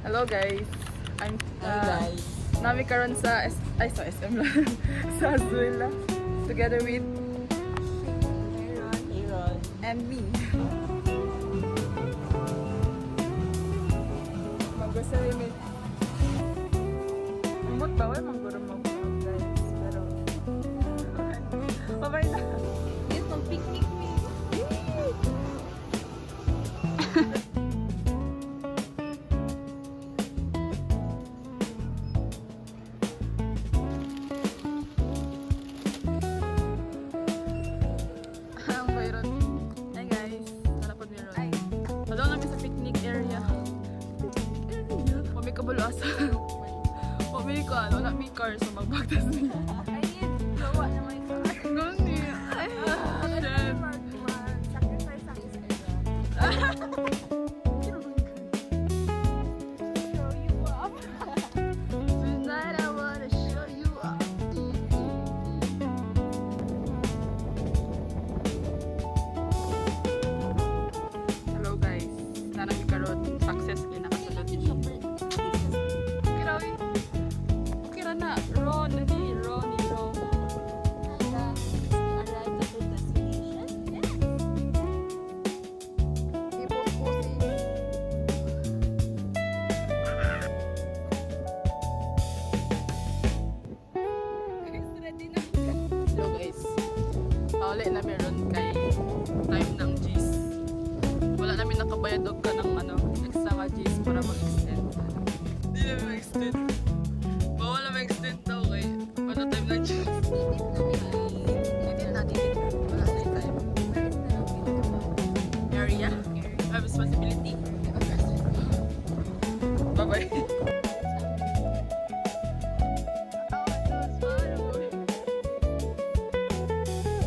Hello guys. I'm Hi guys. nami karon sa sa SM lang. Sa Azuela together with Aaron. and me. Mag-grocery meet. Umot ba wala maguro mag-vlog guys. Pero babay na. Yes, mag-picnic me. Ang bayron. Hi guys. Malapad ni Ron. Wala namin sa picnic area. Kami kabalo asa. Pumili ko ano, na may car so magbagtas niya. I need gawa na may car. Gani. Ay, shit. Mag-sacrifice ang isa. Show you up. Tonight I wanna show you up. Hello guys. Sana mi karon success kay nakasulod. Kirawi. Okay ra na. Ron ni Ron. Ipost-post Hello guys. Pauli na meron kay time ng G's. Wala namin nakabayad og ka ng ano, extra nga G's para mag-extend. Hindi na mag-extend. Bawal na mag-extend daw kay wala time ng G's. Didit na. Wala na yung time. Area. Have responsibility. Bye-bye.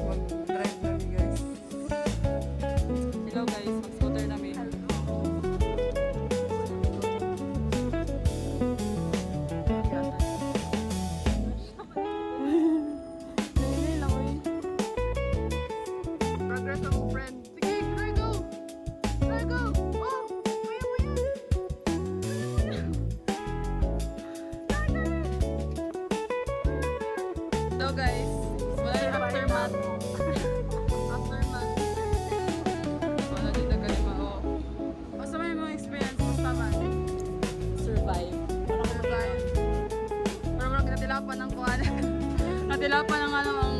Mag-drive namin guys. Hello guys, mag-scooter namin. Progress ang friend. Sige, there you go! There you go! Oh! Kaya mo yan! So guys, wala yung aftermath. Aftermath. Wala din na kalima. Basta may mga experience. Basta man. Survive. Pero parang natilapan ng kuwan. Natilapan ng ano, ang